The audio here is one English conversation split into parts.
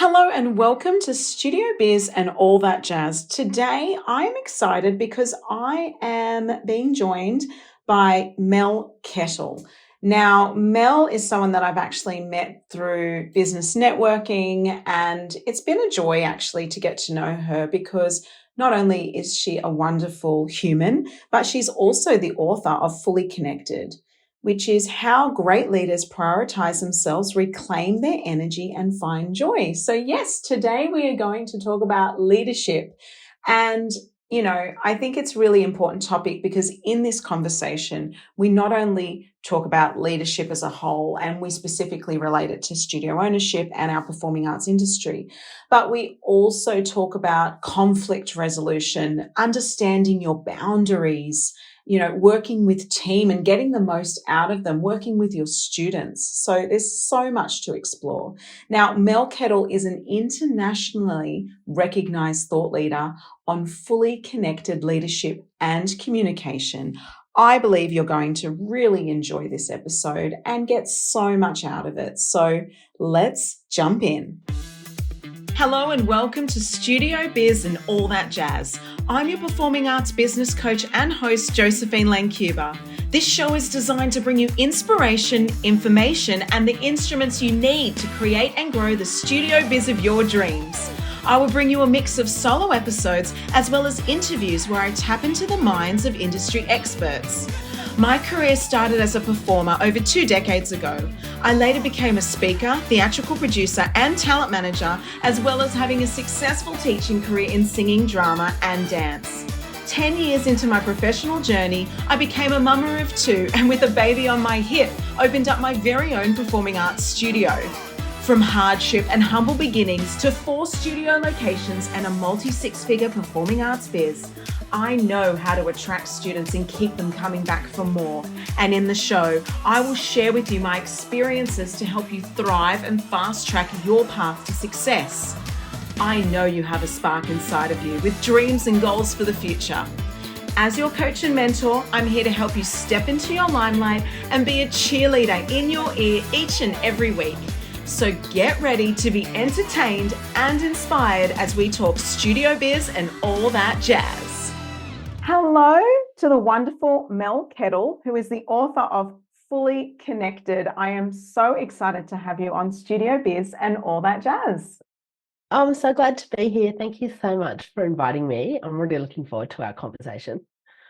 Hello and welcome to Studio Biz and all that jazz. Today I'm excited because I am being joined by Mel Kettle. Now, Mel is someone that I've actually met through business networking, and it's been a joy actually to get to know her because not only is she a wonderful human, but she's also the author of Fully Connected, which is how great leaders prioritize themselves, reclaim their energy, and find joy. So, yes, today we are going to talk about leadership. And, I think it's a really important topic because in this conversation, we not only talk about leadership as a whole, and we specifically relate it to studio ownership and our performing arts industry, but we also talk about conflict resolution, understanding your boundaries, working with team and getting the most out of them, working with your students. So there's so much to explore. Now, Mel Kettle is an internationally recognized thought leader on fully connected leadership and communication. I believe you're going to really enjoy this episode and get so much out of it. So let's jump in. Hello and welcome to Studio Biz and all that jazz. I'm your performing arts business coach and host, Josephine Lancuba. This show is designed to bring you inspiration, information, and the instruments you need to create and grow the studio biz of your dreams. I will bring you a mix of solo episodes as well as interviews where I tap into the minds of industry experts. My career started as a performer over 2 decades ago. I later became a speaker, theatrical producer, and talent manager, as well as having a successful teaching career in singing, drama, and dance. 10 years into my professional journey, I became a mama of 2, and with a baby on my hip, opened up my very own performing arts studio. From hardship and humble beginnings to 4 studio locations and a multi-6-figure performing arts biz, I know how to attract students and keep them coming back for more. And in the show, I will share with you my experiences to help you thrive and fast-track your path to success. I know you have a spark inside of you with dreams and goals for the future. As your coach and mentor, I'm here to help you step into your limelight and be a cheerleader in your ear each and every week. So get ready to be entertained and inspired as we talk studio biz and all that jazz. Hello to the wonderful Mel Kettle, who is the author of Fully Connected. I am so excited to have you on Studio Biz and all that jazz. I'm so glad to be here. Thank you so much for inviting me. I'm really looking forward to our conversation.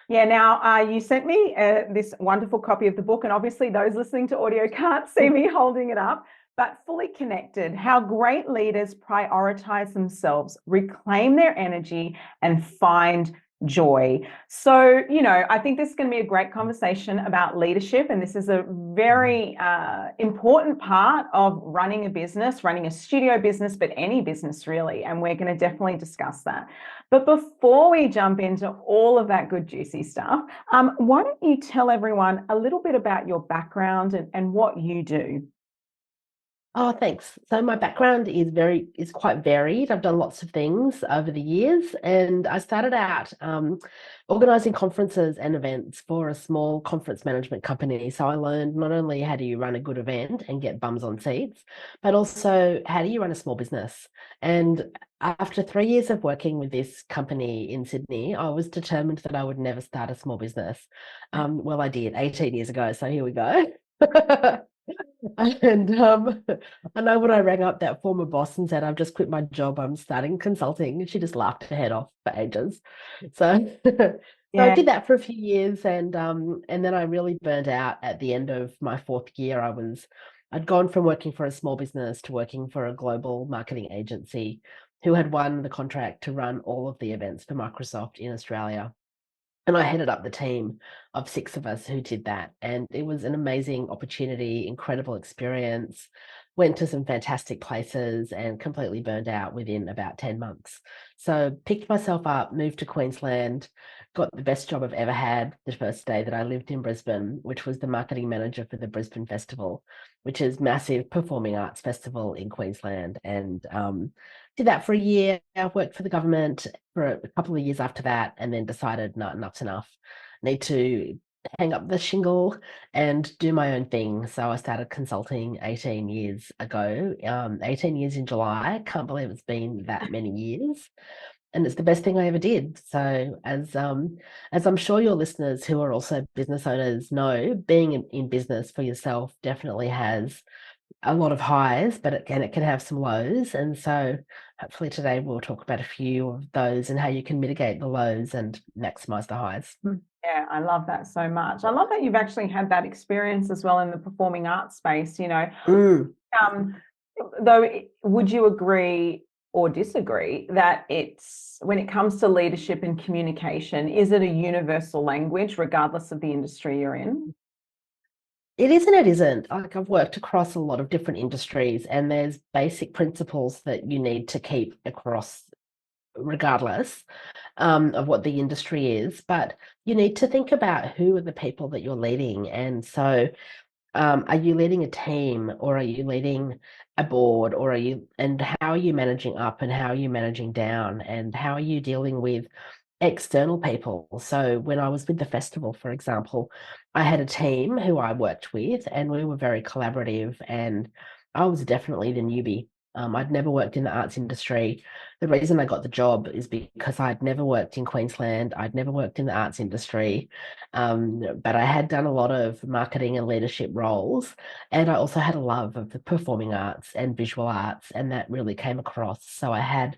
Yeah, now you sent me this wonderful copy of the book, and obviously those listening to audio can't see me holding it up, but Fully Connected, how great leaders prioritize themselves, reclaim their energy, and find joy. So, I think this is going to be a great conversation about leadership. And this is a very important part of running a business, running a studio business, but any business really. And we're going to definitely discuss that. But before we jump into all of that good, juicy stuff, why don't you tell everyone a little bit about your background and what you do? Oh, thanks. So my background is quite varied. I've done lots of things over the years, and I started out organizing conferences and events for a small conference management company. So I learned not only how do you run a good event and get bums on seats, but also how do you run a small business. And after 3 years of working with this company in Sydney, I was determined that I would never start a small business. Well, I did 18 years ago, so here we go. And I know when I rang up that former boss and said, I've just quit my job, I'm starting consulting, she just laughed her head off for ages. So, so I Yeah. did that for a few years, and then I really burned out at the end of my 4th year. I'd gone from working for a small business to working for a global marketing agency who had won the contract to run all of the events for Microsoft in Australia. And I headed up the team of 6 of us who did that. And it was an amazing opportunity, incredible experience. Went to some fantastic places and completely burned out within about 10 months. So picked myself up, moved to Queensland, got the best job I've ever had the first day that I lived in Brisbane, which was the marketing manager for the Brisbane Festival, which is massive performing arts festival in Queensland. And did that for a year. I worked for the government for a couple of years after that, and then decided, no, enough's enough. Need to hang up the shingle and do my own thing. So I started consulting 18 years ago, 18 years in July. Can't believe it's been that many years. And it's the best thing I ever did. So as I'm sure your listeners who are also business owners know, being in business for yourself definitely has a lot of highs, but it can have some lows. And so hopefully today we'll talk about a few of those and how you can mitigate the lows and maximize the highs. Yeah, I love that so much. I love that you've actually had that experience as well in the performing arts space, you know. Mm. Um, though, would you agree or disagree that it's when it comes to leadership and communication, is it a universal language regardless of the industry you're in? It is and it isn't. Like I've worked across a lot of different industries, and there's basic principles that you need to keep across regardless of what the industry is. But you need to think about who are the people that you're leading. And so are you leading a team or are you leading a board and how are you managing up and how are you managing down and how are you dealing with external people? So when I was with the festival, for example, I had a team who I worked with and we were very collaborative and I was definitely the newbie. I'd never worked in the arts industry. The reason I got the job is because I'd never worked in Queensland. I'd never worked in the arts industry. But I had done a lot of marketing and leadership roles, and I also had a love of the performing arts and visual arts, and that really came across. So I had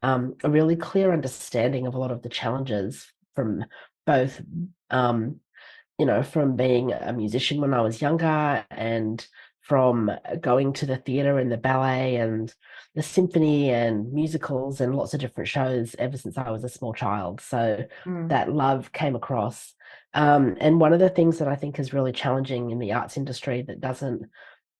a really clear understanding of a lot of the challenges from both from being a musician when I was younger and from going to the theatre and the ballet and the symphony and musicals and lots of different shows ever since I was a small child. So Mm, that love came across. And one of the things that I think is really challenging in the arts industry that doesn't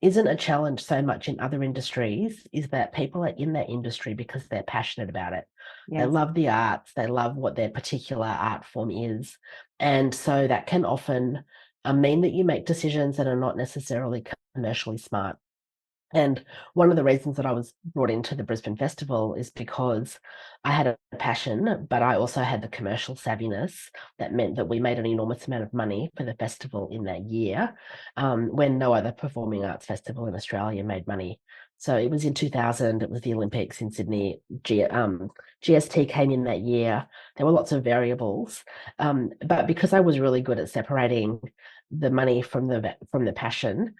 isn't a challenge so much in other industries is that people are in that industry because they're passionate about it. They yes. love the arts, they love what their particular art form is. And so that can often mean that you make decisions that are not necessarily commercially smart. And one of the reasons that I was brought into the Brisbane Festival is because I had a passion, but I also had the commercial savviness that meant that we made an enormous amount of money for the festival in that year, when no other performing arts festival in Australia made money. So it was in 2000, it was the Olympics in Sydney. GST came in that year. There were lots of variables. But because I was really good at separating the money from the passion,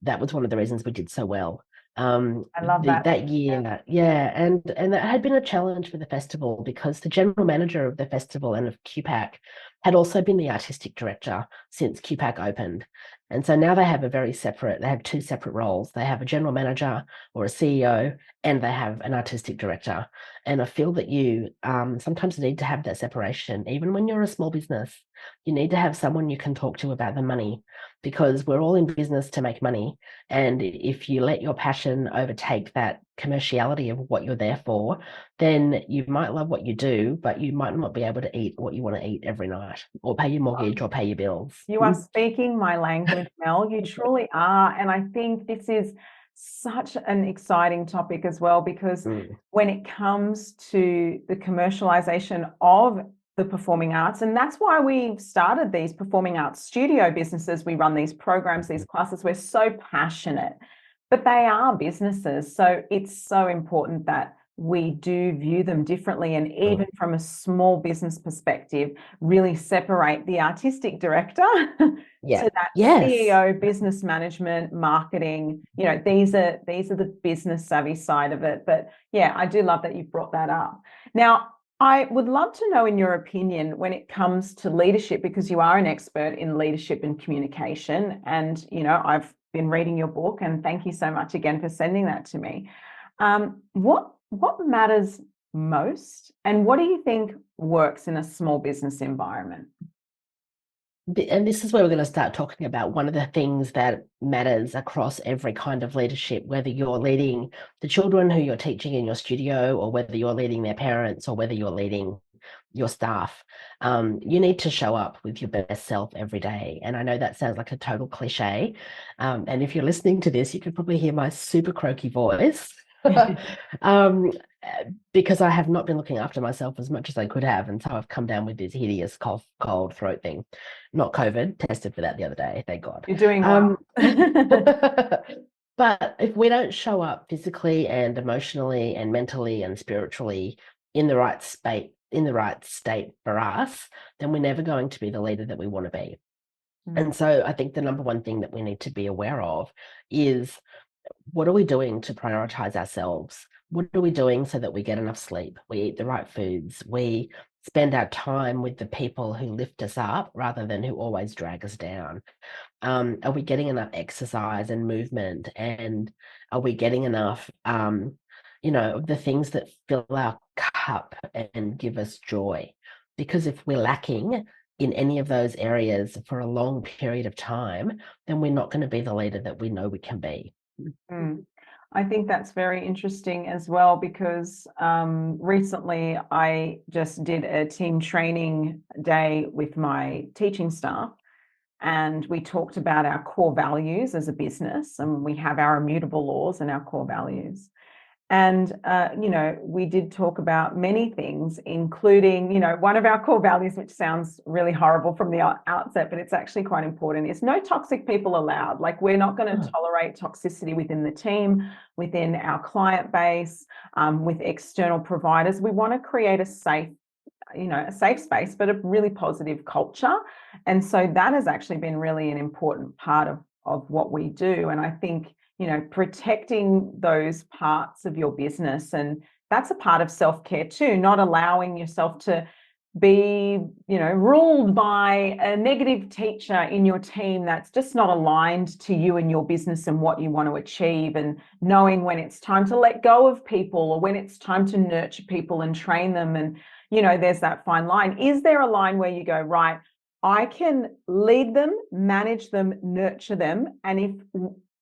that was one of the reasons we did so well. I love that. That year, yeah, and that had been a challenge for the festival because the general manager of the festival and of QPAC had also been the artistic director since QPAC opened. And so now they have two separate roles. They have a general manager or a CEO, and they have an artistic director. And I feel that you sometimes need to have that separation, even when you're a small business. You need to have someone you can talk to about the money because we're all in business to make money. And if you let your passion overtake that commerciality of what you're there for, then you might love what you do, but you might not be able to eat what you want to eat every night or pay your mortgage or pay your bills. You are speaking my language, Mel. You truly are. And I think this is such an exciting topic as well, because Mm. when it comes to the commercialization of the performing arts, and that's why we've started these performing arts studio businesses, we run these programs, these classes, we're so passionate, but they are businesses. So it's so important that we do view them differently. And even Mm. from a small business perspective, really separate the artistic director Yeah. to that Yes. CEO, business management, marketing. You know, these are the business savvy side of it. But yeah, I do love that you've brought that up. Now, I would love to know, in your opinion, when it comes to leadership, because you are an expert in leadership and communication, and I've been reading your book, and thank you so much again for sending that to me. What matters most, and what do you think works in a small business environment? And this is where we're going to start talking about one of the things that matters across every kind of leadership, whether you're leading the children who you're teaching in your studio, or whether you're leading their parents, or whether you're leading your staff. You need to show up with your best self every day. And I know that sounds like a total cliche. And if you're listening to this, you can probably hear my super croaky voice. um, because I have not been looking after myself as much as I could have, and so I've come down with this hideous cough, cold, throat thing. Not COVID. Tested for that the other day, thank God. You're doing well. But if we don't show up physically and emotionally and mentally and spiritually in the right state for us, then we're never going to be the leader that we want to be. Mm, And so I think the number one thing that we need to be aware of is, what are we doing to prioritize ourselves? What are we doing so that we get enough sleep? We eat the right foods. We spend our time with the people who lift us up rather than who always drag us down. Are we getting enough exercise and movement? And are we getting enough, the things that fill our cup and give us joy? Because if we're lacking in any of those areas for a long period of time, then we're not going to be the leader that we know we can be. mm. I think that's very interesting as well, because recently I just did a team training day with my teaching staff, and we talked about our core values as a business, and we have our immutable laws and our core values. And, we did talk about many things, including, one of our core values, which sounds really horrible from the outset, but it's actually quite important, is no toxic people allowed. Like, we're not going to tolerate toxicity within the team, within our client base, with external providers. We want to create a safe space, but a really positive culture. And so that has actually been really an important part of what we do. And I think, protecting those parts of your business, and that's a part of self-care too, not allowing yourself to be, ruled by a negative teacher in your team that's just not aligned to you and your business and what you want to achieve, and knowing when it's time to let go of people or when it's time to nurture people and train them. And, there's that fine line. Is there a line where you go, right, I can lead them, manage them, nurture them, and if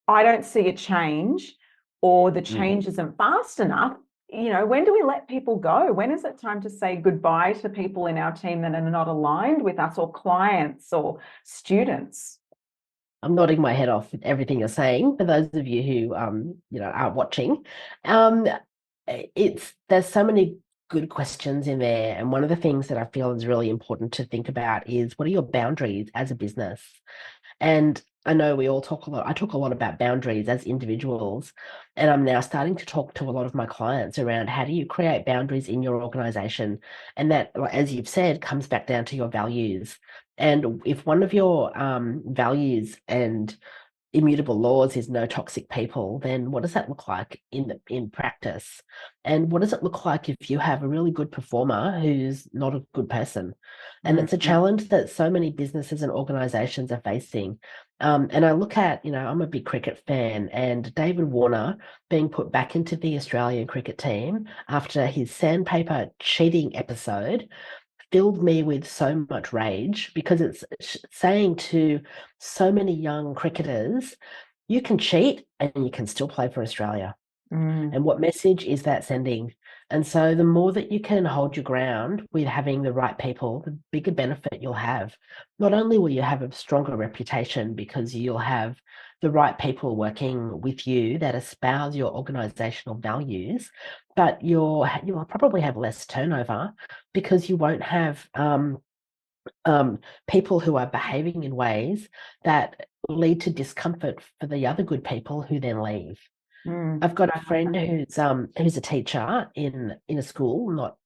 I don't see a change, or the change isn't fast enough, when do we let people go? When is it time to say goodbye to people in our team that are not aligned with us, or clients or students? I'm nodding my head off with everything you're saying. For those of you who are watching, um, there's so many good questions in there, and one of the things that I feel is really important to think about is, what are your boundaries as a business? And I know we all talk a lot. I talk a lot about boundaries as individuals, and I'm now starting to talk to a lot of my clients around, how do you create boundaries in your organization? And that, as you've said, comes back down to your values. And if one of your values and immutable laws is no toxic people, then what does that look like in practice? And what does it look like if you have a really good performer who's not a good person? And it's a Mm-hmm. challenge that so many businesses and organizations are facing. And I look at, I'm a big cricket fan, and David Warner being put back into the Australian cricket team after his sandpaper cheating episode filled me with so much rage, because it's saying to so many young cricketers, you can cheat and you can still play for Australia. Mm. And what message is that sending? And so the more that you can hold your ground with having the right people, the bigger benefit you'll have. Not only will you have a stronger reputation because you'll have the right people working with you that espouse your organizational values, but you'll probably have less turnover, because you won't have people who are behaving in ways that lead to discomfort for the other good people who then leave. Mm. I've got a friend who's a teacher in a school, not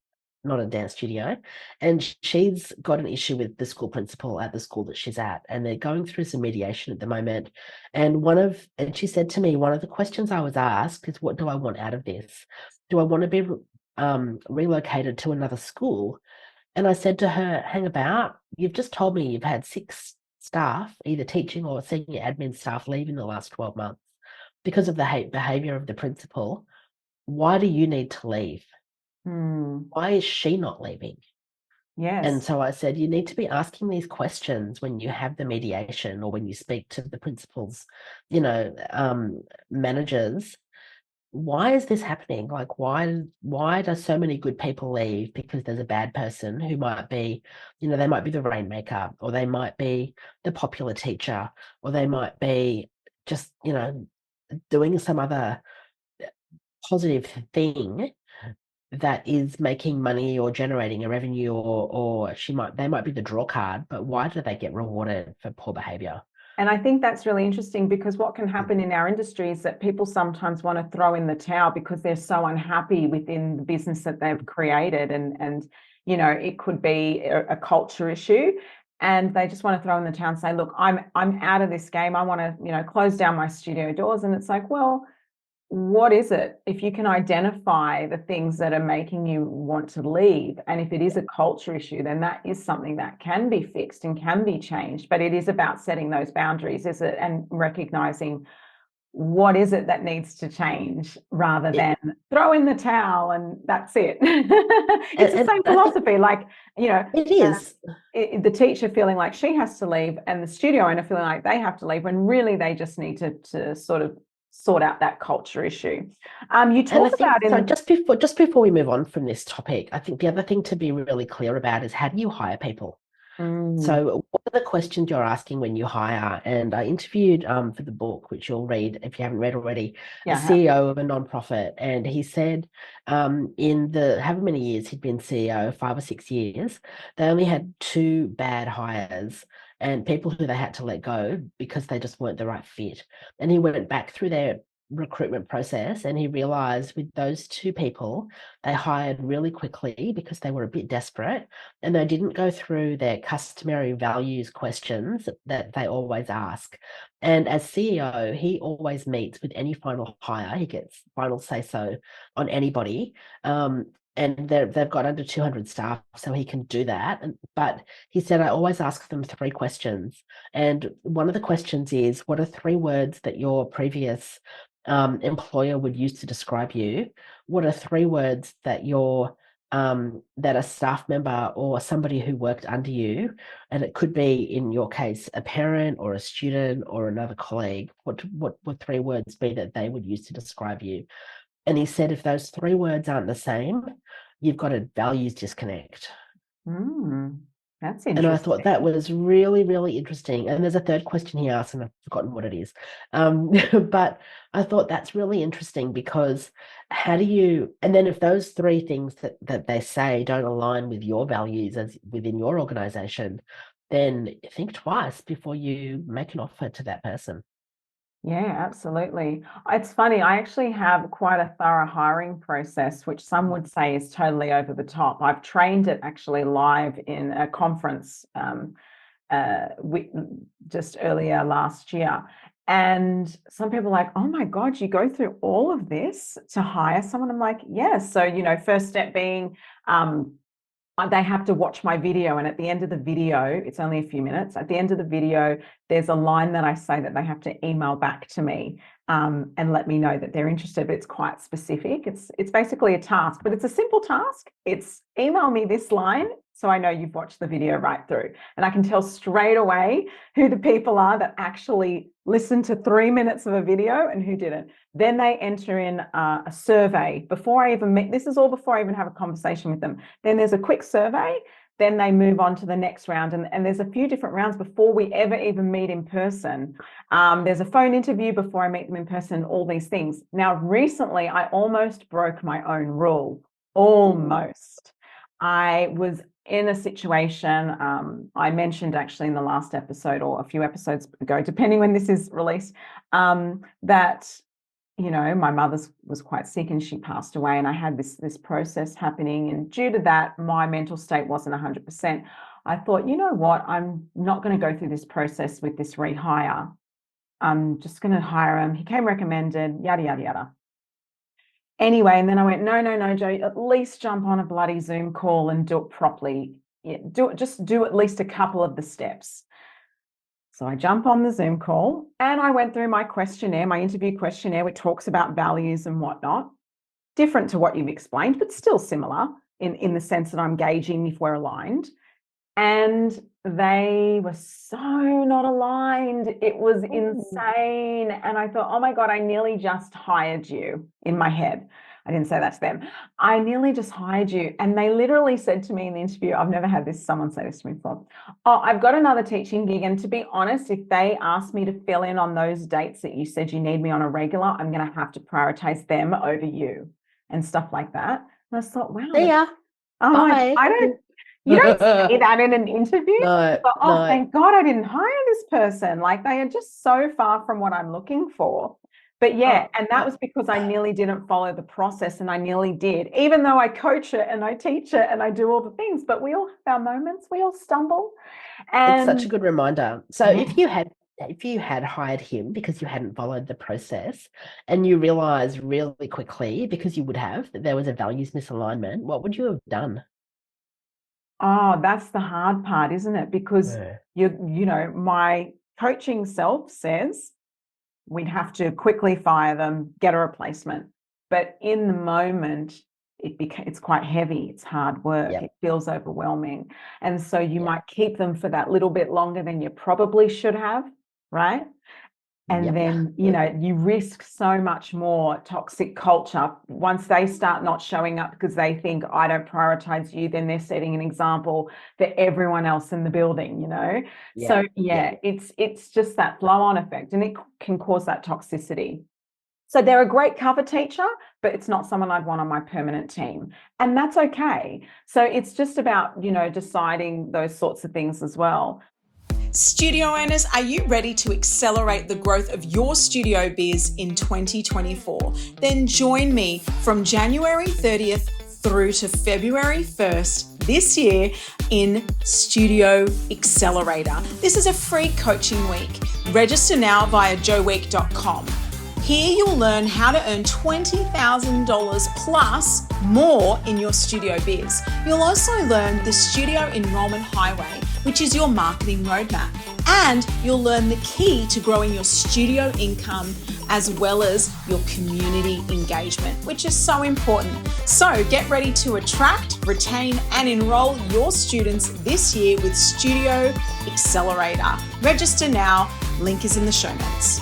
a dance studio, and she's got an issue with the school principal at the school that she's at, and they're going through some mediation at the moment. And she said to me, one of the questions I was asked is, what do I want out of this? Do I want to be relocated to another school? And I said to her, hang about, you've just told me you've had 6 staff, either teaching or senior admin staff, leave in the last 12 months because of the hate behavior of the principal. Why do you need to leave? Mm. Why is she not leaving? And Yes. so I said, you need to be asking these questions when you have the mediation or when you speak to the principals, managers. Why is this happening? Like, why do so many good people leave? Because there's a bad person who might be, they might be the rainmaker, or they might be the popular teacher, or they might be just, doing some other positive thing that is making money or generating a revenue, or they might be the draw card, but why do they get rewarded for poor behavior? And I think that's really interesting, because what can happen in our industry is that people sometimes want to throw in the towel because they're so unhappy within the business that they've created. And it could be a culture issue. And they just want to throw in the towel and say, look, I'm out of this game. I want to, close down my studio doors. And it's like, well, what is it? If you can identify the things that are making you want to leave, and if it is a culture issue, then that is something that can be fixed and can be changed. But it is about setting those boundaries, is it, and recognizing what is it that needs to change, rather than throw in the towel and that's it. It's the same I think philosophy, like, it is. the teacher feeling like she has to leave and the studio owner feeling like they have to leave, when really they just need to sort of sort out that culture issue. You And I talk think about so. in Just before we move on from this topic, I think the other thing to be really clear about is, how do you hire people? So what are the questions you're asking when you hire? And I interviewed for the book, which you'll read if you haven't read already, a yeah, CEO of a nonprofit. And he said in the however many years he'd been CEO, 5 or 6 years, they only had two bad hires and people who they had to let go because they just weren't the right fit. And he went back through their recruitment process and he realized with those two people, they hired really quickly because they were a bit desperate, and they didn't go through their customary values questions that they always ask. And as CEO, he always meets with any final hire. He gets final say so on anybody. And they've got under 200 staff, so he can do that. But he said, I always ask them three questions. And one of the questions is, what are three words that your previous employer would use to describe you? What are three words that that a staff member or somebody who worked under you, and it could be in your case a parent or a student or another colleague, what would three words be that they would use to describe you? And he said, if those three words aren't the same, you've got a values disconnect. that's And I thought interesting. that was really, really interesting. And there's a third question he asked, and I've forgotten what it is. But I thought that's really interesting, because how do you, and then if those three things that they say don't align with your values as within your organization, then think twice before you make an offer to that person. Yeah, absolutely. It's funny, I actually have quite a thorough hiring process, which some would say is totally over the top. I've trained it actually live in a conference just earlier last year. And some people are like, oh my God, you go through all of this to hire someone? I'm like, yes. So, first step being, they have to watch my video, and at the end of the video, it's only a few minutes, at the end of the video, there's a line that I say that they have to email back to me, and let me know that they're interested. But it's quite specific. It's basically a task, but it's a simple task. It's email me this line so I know you've watched the video right through, and I can tell straight away who the people are that actually listened to 3 minutes of a video and who didn't. Then they enter in a survey before I even meet. This is all before I even have a conversation with them. Then there's a quick survey. Then they move on to the next round. And there's a few different rounds before we ever even meet in person. There's a phone interview before I meet them in person, all these things. Now, recently, I almost broke my own rule. Almost. I was in a situation, I mentioned actually in the last episode or a few episodes ago, depending when this is released, that my mother was quite sick and she passed away, and I had this process happening, and due to that, my mental state wasn't 100%. I thought, you know what, I'm not going to go through this process with this rehire. I'm just going to hire him. He came recommended, yada, yada, yada. Anyway, and then I went, no, no, no, Joe, at least jump on a bloody Zoom call and do it properly. Yeah, just do at least a couple of the steps. So I jump on the Zoom call and I went through my questionnaire, my interview questionnaire, which talks about values and whatnot. Different to what you've explained, but still similar in the sense that I'm gauging if we're aligned. And they were so not aligned. It was insane. And I thought, oh my God, I nearly just hired you in my head. I didn't say that to them. I nearly just hired you. And they literally said to me in the interview, I've never had someone say this to me before. Oh, I've got another teaching gig. And to be honest, if they ask me to fill in on those dates that you said you need me on a regular, I'm going to have to prioritize them over you and stuff like that. And I thought, wow, See ya. I'm like, Bye. you don't say that in an interview. No, But, oh, no. thank God I didn't hire this person. Like they are just so far from what I'm looking for. But yeah, Oh, and that was because I nearly didn't follow the process, and I nearly did, even though I coach it and I teach it and I do all the things. But we all have our moments, we all stumble. it's such a And good reminder. So yeah. if you had hired him because you hadn't followed the process and you realized really quickly, because you would have, that there was a values misalignment, what would you have done? Oh, that's the hard part, isn't it? Because Yeah. my coaching self says we'd have to quickly fire them, get a replacement. But in the moment, it's quite heavy. It's hard work. It Yep. feels overwhelming. And so you Yep. might keep them for that little bit longer than you probably should have, right? And Yep. then, you risk so much more toxic culture. Once they start not showing up because they think I don't prioritize you, then they're setting an example for everyone else in the building. So Yep. yeah, Yep. it's just that flow-on effect, and it can cause that toxicity. So they're a great cover teacher, but it's not someone I'd want on my permanent team. And that's okay. So it's just about, deciding those sorts of things as well. Studio owners, are you ready to accelerate the growth of your studio biz in 2024? Then join me from January 30th through to February 1st this year in Studio Accelerator. This is a free coaching week. Register now via joeweek.com. Here you'll learn how to earn $20,000 plus more in your studio biz. You'll also learn the Studio Enrollment Highway, which is your marketing roadmap. And you'll learn the key to growing your studio income as well as your community engagement, which is so important. So get ready to attract, retain, and enroll your students this year with Studio Accelerator. Register now. Link is in the show notes.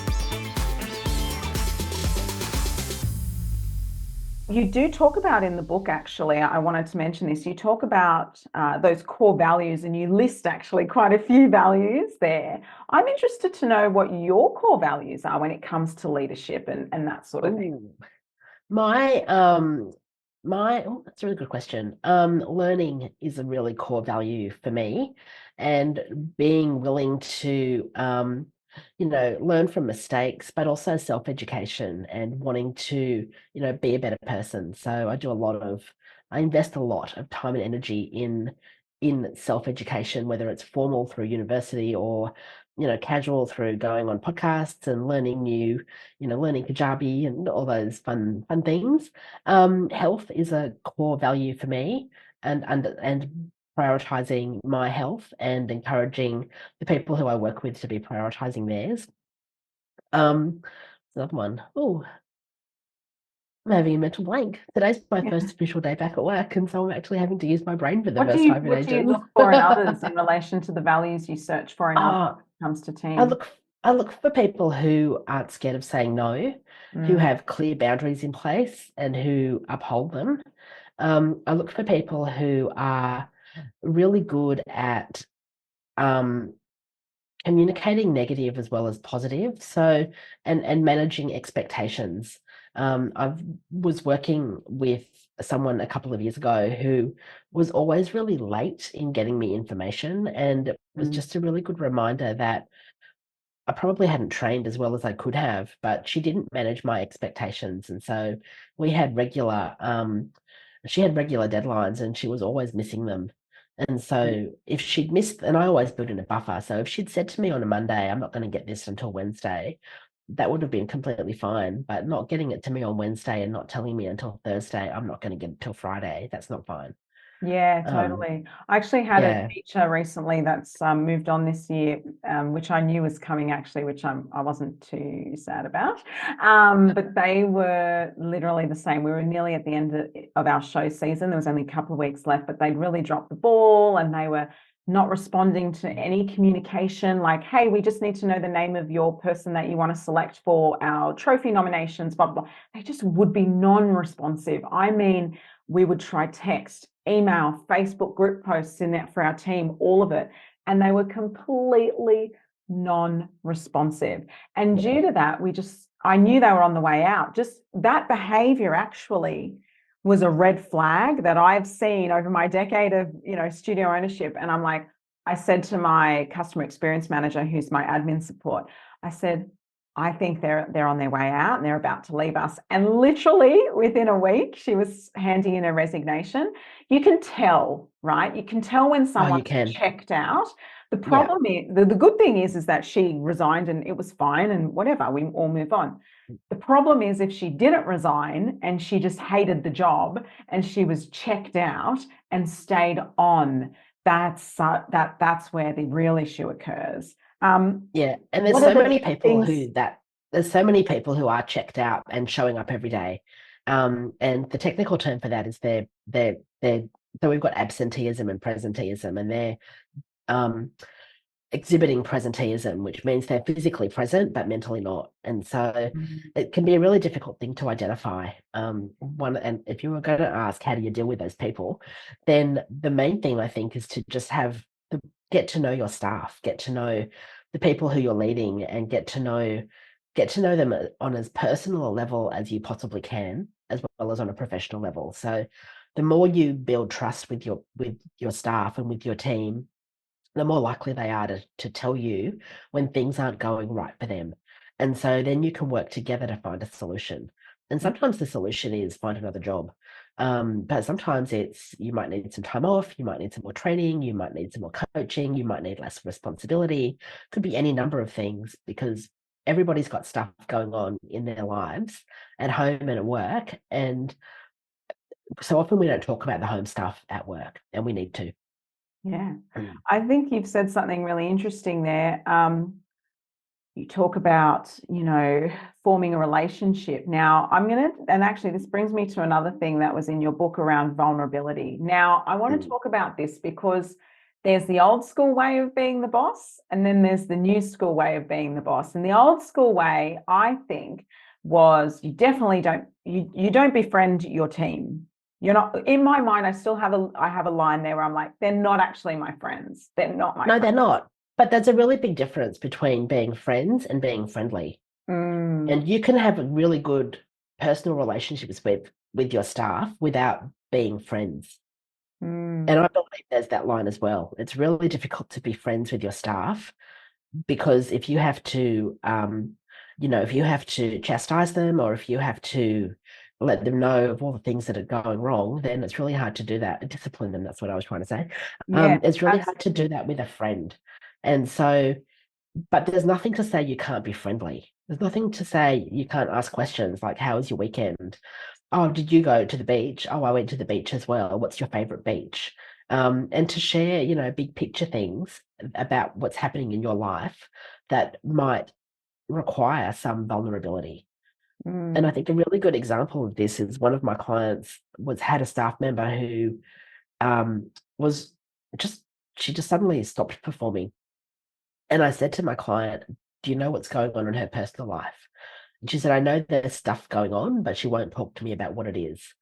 You do talk about in the book, actually, I wanted to mention this, you talk about those core values, and you list actually quite a few values there. I'm interested to know what your core values are when it comes to leadership and that sort of thing. Ooh. That's a really good question. Learning is a really core value for me, and being willing to learn from mistakes, but also self-education and wanting to, be a better person. So I invest a lot of time and energy in self-education, whether it's formal through university or, casual through going on podcasts and learning Kajabi and all those fun things. Health is a core value for me, and prioritizing my health and encouraging the people who I work with to be prioritizing theirs. Um, Another one. Oh, I'm having a mental blank. Today's my Yeah. first official day back at work, and so I'm actually having to use my brain for the What do first you time in what do you ages. look for in others in relation to the values you search for in others Ah, when it comes to I team? look I look for people who aren't scared of saying no, who Mm, have clear boundaries in place and who uphold them. I look for people who are really good at um, communicating negative as well as positive. So, and managing expectations. I was working with someone a couple of years ago who was always really late in getting me information, and it was mm, just a really good reminder that I probably hadn't trained as well as I could have, but she didn't manage my expectations. And so we had she had regular deadlines and she was always missing them. And mm. so if she'd missed, and I always built in a buffer. So if she'd said to me on a Monday, I'm not going to get this until Wednesday, that would have been completely fine. But not getting it to me on Wednesday and not telling me until Thursday, I'm not going to get it till Friday. That's not fine. Yeah, Um, totally. I actually had a yeah. teacher recently that's moved on this year, which I knew was coming actually, which I wasn't too sad about. But they were literally the same. We were nearly at the end of our show season. There was only a couple of weeks left, but they'd really dropped the ball, and they were not responding to any communication like, hey, we just need to know the name of your person that you want to select for our trophy nominations, blah, blah, blah. They just would be non-responsive. I mean, we would try text, email, Facebook group posts in that for our team, all of it. And they were completely non-responsive. And due to that, I knew they were on the way out. Just that behavior actually was a red flag that I've seen over my decade of, studio ownership. And I'm like, I said to my customer experience manager, who's my admin support, I said, I think they're on their way out and they're about to leave us. And literally within a week, she was handing in a resignation. You can tell, right? You can tell when Oh, someone's you can. checked out. The Yeah. problem is, the good thing is that she resigned and it was fine and whatever, we all move on. The problem is if she didn't resign and she just hated the job and she was checked out and stayed on, that's where the real issue occurs. Yeah. And What are the things? there's so many people who are checked out and showing up every day. And the technical term for that is they're so we've got absenteeism and presenteeism, and they're um exhibiting presenteeism, which means they're physically present but mentally not. And so it can be a really difficult thing to identify. And if you were going to ask how do you deal with those people, then the main thing I think is to just get to know your staff, get to know the people who you're leading, and get to know them on as personal a level as you possibly can, as well as on a professional level. So the more you build trust with your staff and with your team, the more likely they are to tell you when things aren't going right for them. And so then you can work together to find a solution. And sometimes the solution is find another job. But sometimes you might need some time off, you might need some more training, you might need some more coaching, you might need less responsibility. Could be any number of things, because everybody's got stuff going on in their lives at home and at work. And so often we don't talk about the home stuff at work, and we need to. Yeah, Mm. I think you've said something really interesting there. You talk about, forming a relationship. Now, and actually, this brings me to another thing that was in your book around vulnerability. Now, I want to talk about this because there's the old school way of being the boss, and then there's the new school way of being the boss. And the old school way, I think, was you definitely don't befriend your team. You're not, in my mind, I have a line there where I'm like, they're not actually my friends. They're not my No, they're friends. not. But there's a really big difference between being friends and being friendly. Mm, And you can have really good personal relationships with your staff without being friends. And mm, I believe there's that line as well. It's really difficult to be friends with your staff, because if you have to chastise them, or if you have to let them know of all the things that are going wrong, then it's really hard to do that. Discipline them, that's what I was trying to say. yeah, It's really hard to do absolutely. that with a friend. And so, but there's nothing to say you can't be friendly. There's nothing to say you can't ask questions like, how was your weekend? Oh, did you go to the beach? Oh, I went to the beach as well. What's your favorite beach? And to share, big picture things about what's happening in your life that might require some vulnerability. And I Mm, think a really good example of this is one of my clients had a staff member who um, was just she just suddenly stopped performing. And I said to my client, "Do you know what's going on in her personal life?" And she said, "I know there's stuff going on, but she won't talk to me about what it is."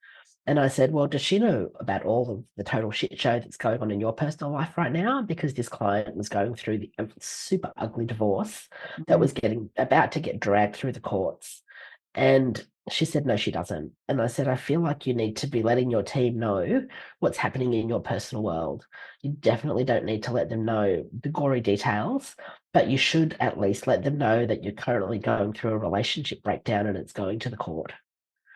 And I said, "Well, does she know about all of the total shit show that's going on in your personal life right now?" Because this client was going through a super ugly divorce that mm, was about to get dragged through the courts. And she said, "No, she doesn't." And I said, "I feel like you need to be letting your team know what's happening in your personal world. You definitely don't need to let them know the gory details, but you should at least let them know that you're currently going through a relationship breakdown and it's going to the court."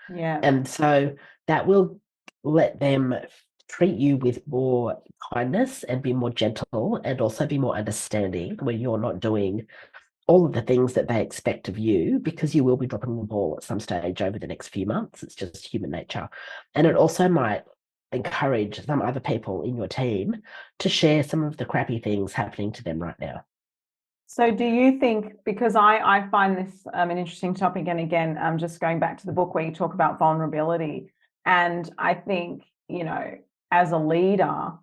yeah. And so that will let them treat you with more kindness and be more gentle, and also be more understanding when you're not doing all of the things that they expect of you, because you will be dropping the ball at some stage over the next few months. It's just human nature. And it also might encourage some other people in your team to share some of the crappy things happening to them right now. So do you think, because I find this an interesting topic, and again, I'm just going back to the book where you talk about vulnerability, and I think, as a leader,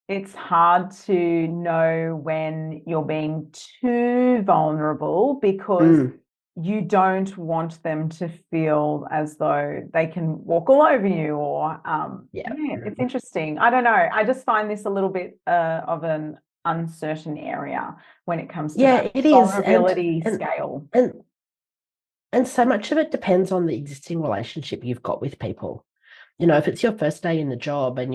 it's hard to know when you're being too vulnerable because Mm, you don't want them to feel as though they can walk all over you or yeah. yeah, it's interesting. I don't know. I just find this a little bit of an uncertain area when it comes to that Yeah, it is. vulnerability And scale. and and so much of it depends on the existing relationship you've got with people. If it's your first day in the job and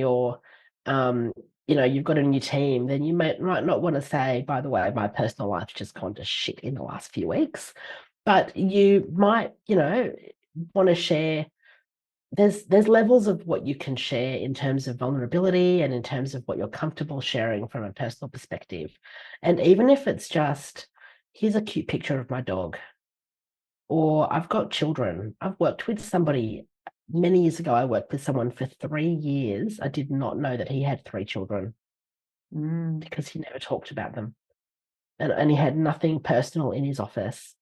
um, you've got a new team, then you might not want to say, by the way, my personal life's just gone to shit in the last few weeks. But you might, want to share. There's levels of what you can share in terms of vulnerability and in terms of what you're comfortable sharing from a personal perspective. And even if it's just, here's a cute picture of my dog, or I've got children. I've worked with somebody many years ago. I worked with someone for 3 years. I did not know that he had 3 children Mm, because he never talked about them. And he had nothing personal in his office.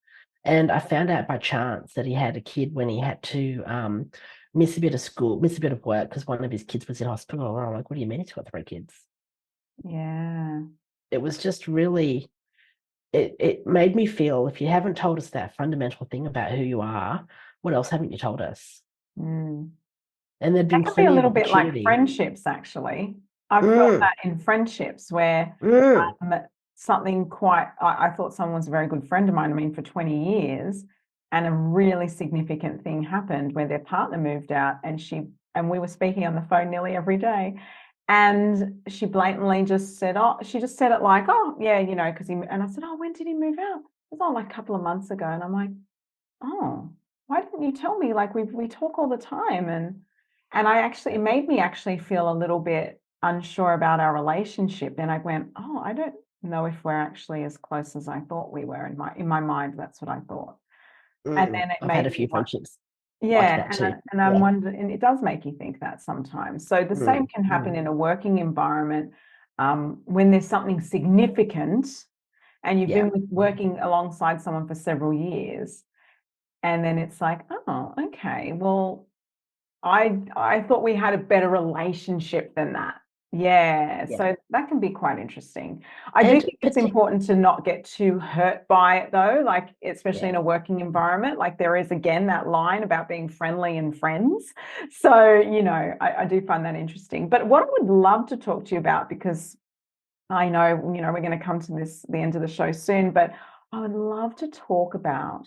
And I found out by chance that he had a kid when he had to miss a bit of school, miss a bit of work because one of his kids was in hospital. And I'm like, what do you mean he's got 3 kids? yeah. It was just really, it made me feel, if you haven't told us that fundamental thing about who you are, what else haven't you told us? Mm. And there'd That been can be a plenty of little bit like opportunity. friendships, actually. I've felt Mm, that in friendships where mm, um, something quite, I thought someone was a very good friend of mine, I mean, for 20 years, and a really significant thing happened where their partner moved out and we were speaking on the phone nearly every day. And she blatantly just said, oh, she just said it like, oh, yeah, because and I said, oh, when did he move out? It was like a couple of months ago. And I'm like, oh, why didn't you tell me? Like we talk all the time, and it made me actually feel a little bit unsure about our relationship. Then I went, oh, I don't know if we're actually as close as I thought we were. In my mind, that's what I thought. And then it I've had made a me few want, friendships like yeah, that too. and I'm Yeah. wondering, and it does make you think that sometimes. So the same Mm, can happen mm, in a working environment when there's something significant and you've yeah. been working alongside someone for several years and then it's like, oh, okay, well, I thought we had a better relationship than that. Yeah, Yeah. so that can be quite interesting. I do And think it's important to not get too hurt by it though, like especially yeah. in a working environment. Like there is again that line about being friendly and friends. So, I do find that interesting. But what I would love to talk to you about, because I know, we're going to come to the end of the show soon, but I would love to talk about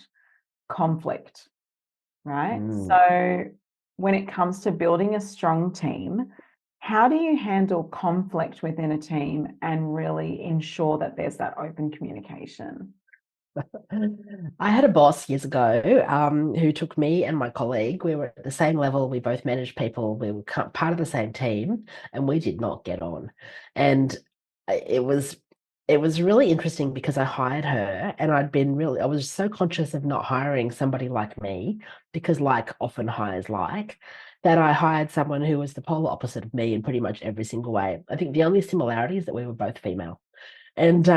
conflict. Right? Mm. So when it comes to building a strong team, how do you handle conflict within a team and really ensure that there's that open communication? I had a boss years ago who took me and my colleague. We were at the same level. We both managed people. We were part of the same team, and we did not get on. And it was really interesting because I hired her, and I was so conscious of not hiring somebody like me because like often hires like that I hired someone who was the polar opposite of me in pretty much every single way. I think the only similarity is that we were both female, and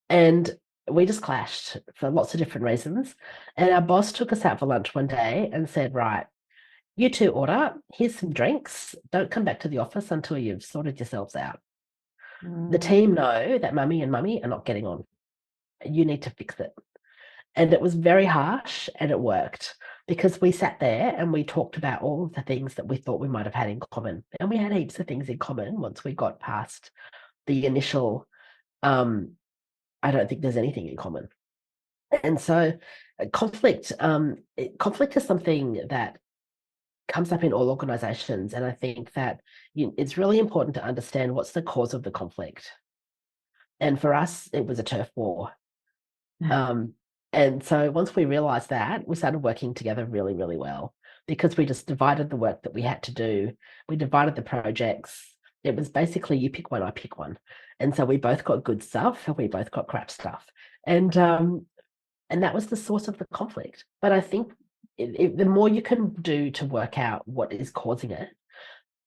and we just clashed for lots of different reasons. And our boss took us out for lunch one day and said, right, you two order, here's some drinks. Don't come back to the office until you've sorted yourselves out. The Mm, team know that mummy and mummy are not getting on. You need to fix it. And it was very harsh and it worked because we sat there and we talked about all of the things that we thought we might have had in common. And we had heaps of things in common once we got past the initial, um, I don't think there's anything in common. And so conflict is something that comes up in all organizations. And I think that it's really important to understand what's the cause of the conflict. And for us, it was a turf war. Um, and so once we realized that, we started working together really, really well because we just divided the work that we had to do. We divided the projects. It was basically you pick one, I pick one. And so we both got good stuff and we both got crap stuff. And that was the source of the conflict. But I think the more you can do to work out what is causing it,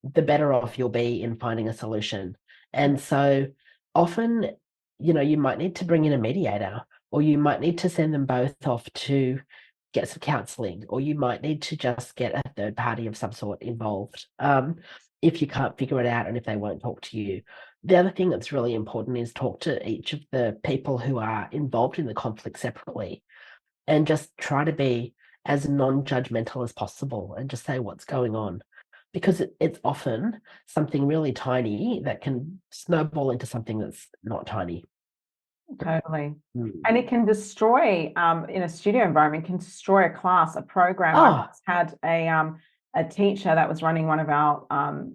the better off you'll be in finding a solution. And so often, you might need to bring in a mediator, or you might need to send them both off to get some counseling, or you might need to just get a third party of some sort involved if you can't figure it out and if they won't talk to you. The other thing that's really important is talk to each of the people who are involved in the conflict separately and just try to be as non-judgmental as possible and just say what's going on, because it's often something really tiny that can snowball into something that's not tiny. Totally. Mm. And it can destroy, in a studio environment, can destroy a class, a program. I Oh, once had a teacher that was running one of our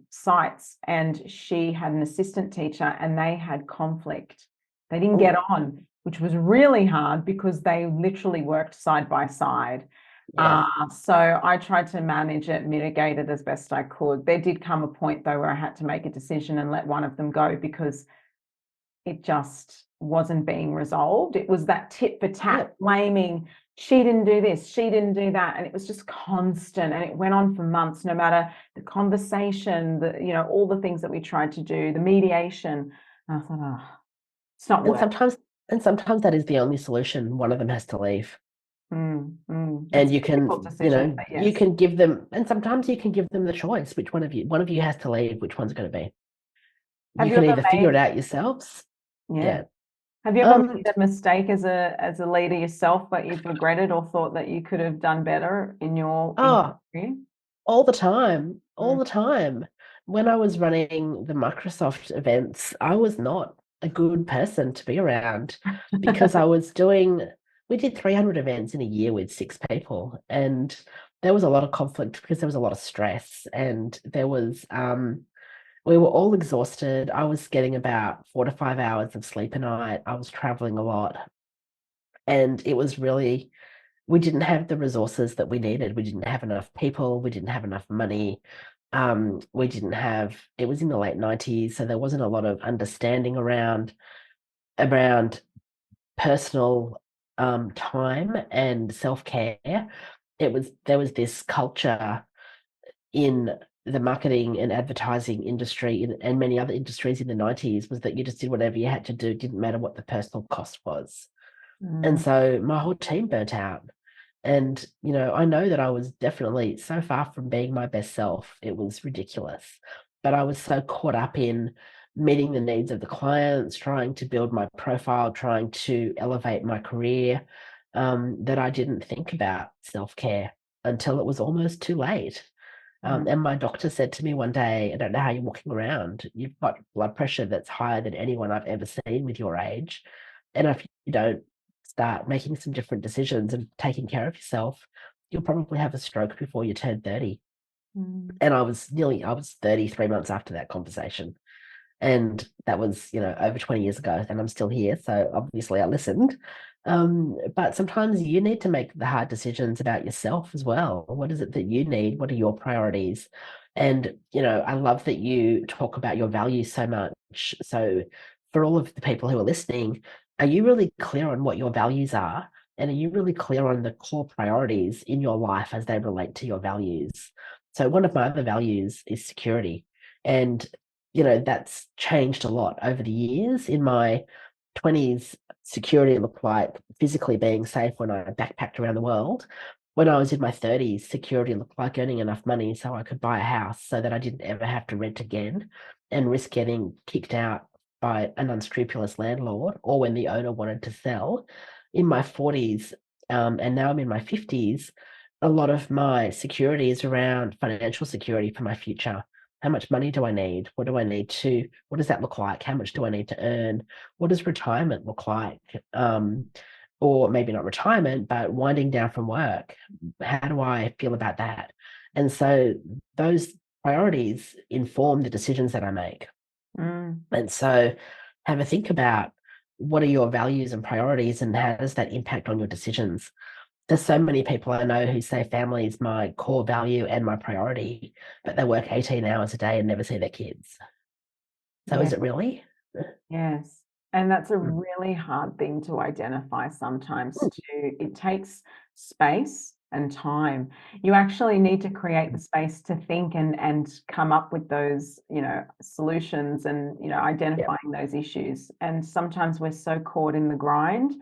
sites, and she had an assistant teacher, and they had conflict. They didn't get on, which was really hard because they literally worked side by side. yeah. So I tried to manage it, mitigate it as best I could. There did come a point though where I had to make a decision and let one of them go because it just wasn't being resolved. It was that tit for tat Yep. blaming. She didn't do this, she didn't do that. And it was just constant. And it went on for months, no matter the conversation, all the things that we tried to do, the mediation. And I thought, oh, it's not And working. sometimes that is the only solution. One of them has to leave. It's And a you difficult can, decision, but you yes. can give them, and sometimes you can give them the choice, which one of you has to leave, which one's going to be. Have You you can ever either figure it made, out yourselves. yeah. Yeah. Have you ever Um, made a mistake as a leader yourself, but you've regretted or thought that you could have done better in your oh, career? all the time, all Mm. the time. When I was running the Microsoft events, I was not a good person to be around because we did 300 events in a year with 6 people, and there was a lot of conflict because there was a lot of stress, and we were all exhausted. I was getting about 4 to 5 hours of sleep a night. I was traveling a lot, and it was really, we didn't have the resources that we needed. We didn't have enough people. We didn't have enough money. We didn't have, it was in the late 90s, so there wasn't a lot of understanding around personal time and self-care. There was this culture in the marketing and advertising industry and many other industries in the 90s was that you just did whatever you had to do, didn't matter what the personal cost was. And Mm. so my whole team burnt out. And, I know that I was definitely so far from being my best self. It was ridiculous. But I was so caught up in meeting the needs of the clients, trying to build my profile, trying to elevate my career, that I didn't think about self-care until it was almost too late. Mm. And my doctor said to me one day, I don't know how you're walking around. You've got blood pressure that's higher than anyone I've ever seen with your age. And if you don't start making some different decisions and taking care of yourself, you'll probably have a stroke before you turn 30. Mm. And I was 33 months after that conversation. And that was, over 20 years ago, and I'm still here. So obviously I listened. But sometimes you need to make the hard decisions about yourself as well. What is it that you need? What are your priorities? And, I love that you talk about your values so much. So for all of the people who are listening, are you really clear on what your values are? And are you really clear on the core priorities in your life as they relate to your values? So one of my other values is security. And that's changed a lot over the years. In my 20s, security looked like physically being safe when I backpacked around the world. When I was in my 30s, security looked like earning enough money so I could buy a house so that I didn't ever have to rent again and risk getting kicked out by an unscrupulous landlord or when the owner wanted to sell. In my 40s, and now I'm in my 50s, a lot of my security is around financial security for my future. How much money do I need? What does that look like? How much do I need to earn? What does retirement look like? Or maybe not retirement, but winding down from work. How do I feel about that? And so those priorities inform the decisions that I make. Mm. And so have a think about what are your values and priorities and how does that impact on your decisions? There's so many people I know who say family is my core value and my priority, but they work 18 hours a day and never see their kids. So Yeah. is it really? Yes. And that's a Mm, really hard thing to identify sometimes mm, too. It takes space and time. You actually need to create the mm. space to think and come up with those, solutions and, Yeah. identifying those issues. And sometimes we're so caught in the grind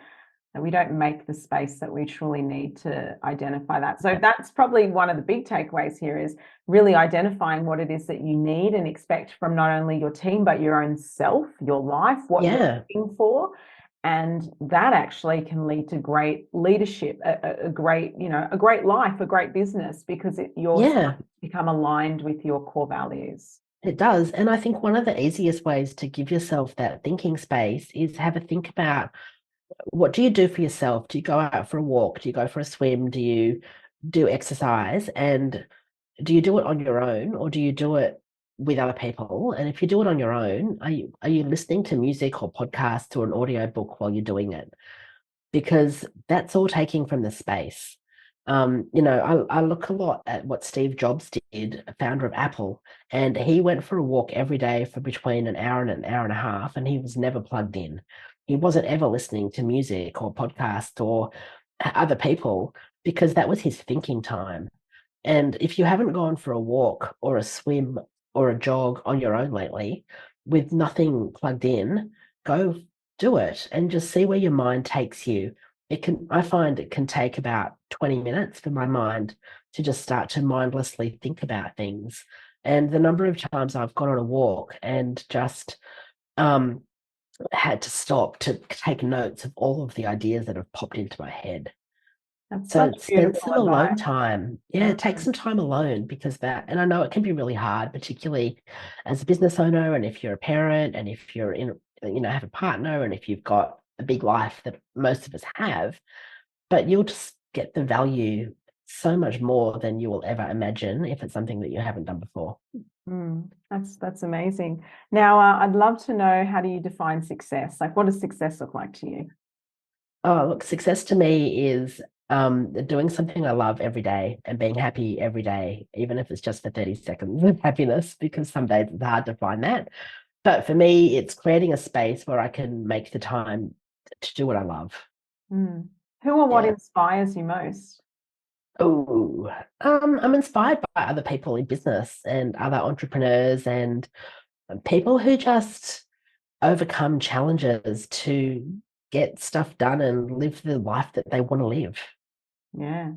that we don't make the space that we truly need to identify that. So that's probably one of the big takeaways here, is really identifying what it is that you need and expect from not only your team, but your own self, your life, what you're looking for. And that actually can lead to great leadership, a great, a great life, a great business, because you're become aligned with your core values. It does. And I think one of the easiest ways to give yourself that thinking space is have a think about, what do you do for yourself? Do you go out for a walk? Do you go for a swim? Do you do exercise? And do you do it on your own, or do you do it with other people? And if you do it on your own, are you listening to music or podcasts or an audio book while you're doing it? Because that's all taking from the space. I look a lot at what Steve Jobs did, founder of Apple, and he went for a walk every day for between an hour and an hour and a half, and he was never plugged in. He wasn't ever listening to music or podcast or other people, because that was his thinking time. And if you haven't gone for a walk or a swim or a jog on your own lately with nothing plugged in, go do it and just see where your mind takes you. I find it can take about 20 minutes for my mind to just start to mindlessly think about things. And the number of times I've gone on a walk and just had to stop to take notes of all of the ideas that have popped into my head. That's So such spend beautiful some alone advice. time. Yeah, take some time alone, because and I know it can be really hard, particularly as a business owner, and if you're a parent, and if you're have a partner, and if you've got a big life that most of us have, but you'll just get the value so much more than you will ever imagine if it's something that you haven't done before. That's amazing. Now, I'd love to know, how do you define success? Like, what does success look like to you? Oh, look, success to me is doing something I love every day and being happy every day, even if it's just for 30 seconds of happiness, because some days it's hard to find that. But for me, it's creating a space where I can make the time to do what I love. Who or what inspires you most? Oh, I'm inspired by other people in business and other entrepreneurs and people who just overcome challenges to get stuff done and live the life that they want to live. Yeah.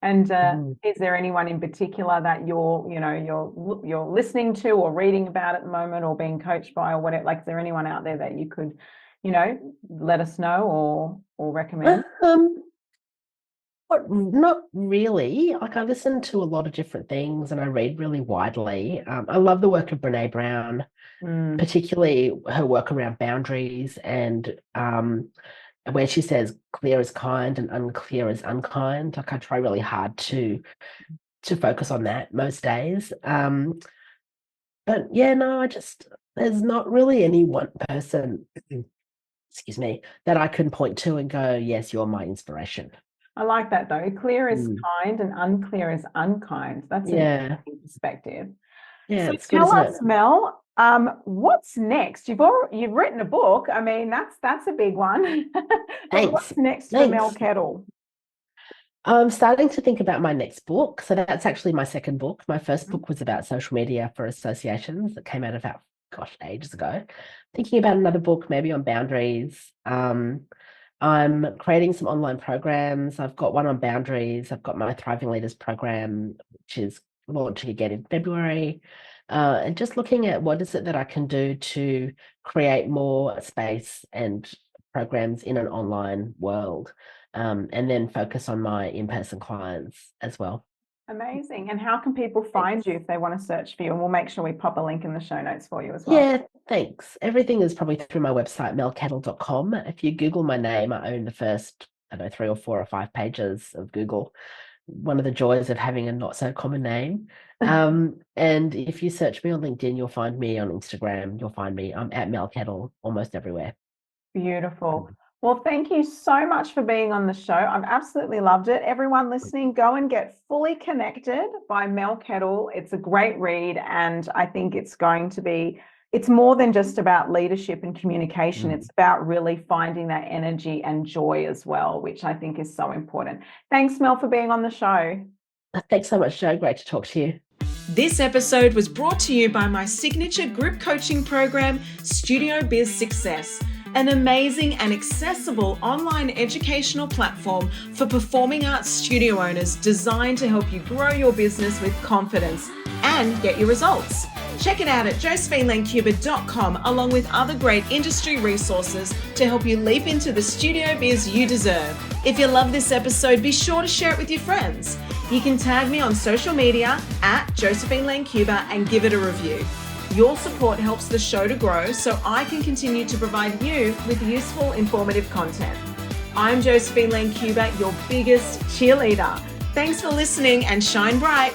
And is there anyone in particular that you're listening to or reading about at the moment, or being coached by, or whatever? Like, is there anyone out there that you could, let us know or recommend? Not really. Like, I listen to a lot of different things and I read really widely. I love the work of Brene Brown, particularly her work around boundaries, and where she says clear is kind and unclear is unkind. Like, I try really hard to focus on that most days. But yeah, no, there's not really any one person, excuse me, that I can point to and go, yes, you're my inspiration. I like that, though. Clear is kind and unclear is unkind. That's an interesting perspective. Yeah, So it's good, tell isn't us, it? Mel, what's next? You've written a book. I mean, that's a big one. But Thanks. what's next for Mel Thanks. Kettle? I'm starting to think about my next book. So that's actually my second book. My first book was about social media for associations that came out about, gosh, ages ago. Thinking about another book, maybe on boundaries. I'm creating some online programs. I've got one on boundaries. I've got my Thriving Leaders program, which is launching again in February. And just looking at what is it that I can do to create more space and programs in an online world, and then focus on my in-person clients as well. Amazing. And how can people find you if they want to search for you? And we'll make sure we pop a link in the show notes for you as well. Yeah, thanks. Everything is probably through my website, melkettle.com. If you Google my name, I own the first, I don't know, 3 or 4 or 5 pages of Google. One of the joys of having a not so common name. And if you search me on LinkedIn, you'll find me. On Instagram, you'll find me. I'm at Mel Kettle almost everywhere. Beautiful. Well, thank you so much for being on the show. I've absolutely loved it. Everyone listening, go and get Fully Connected by Mel Kettle. It's a great read, and I think it's more than just about leadership and communication. It's about really finding that energy and joy as well, which I think is so important. Thanks, Mel, for being on the show. Thanks so much, Jo. Great to talk to you. This episode was brought to you by my signature group coaching program, Studio Biz Success. an amazing and accessible online educational platform for performing arts studio owners designed to help you grow your business with confidence and get your results. Check it out at josephinelancuba.com, along with other great industry resources to help you leap into the studio biz you deserve. If you love this episode, be sure to share it with your friends. You can tag me on social media at Josephine Lancuba and give it a review. Your support helps the show to grow so I can continue to provide you with useful, informative content. I'm Josephine Lancuba, your biggest cheerleader. Thanks for listening and shine bright.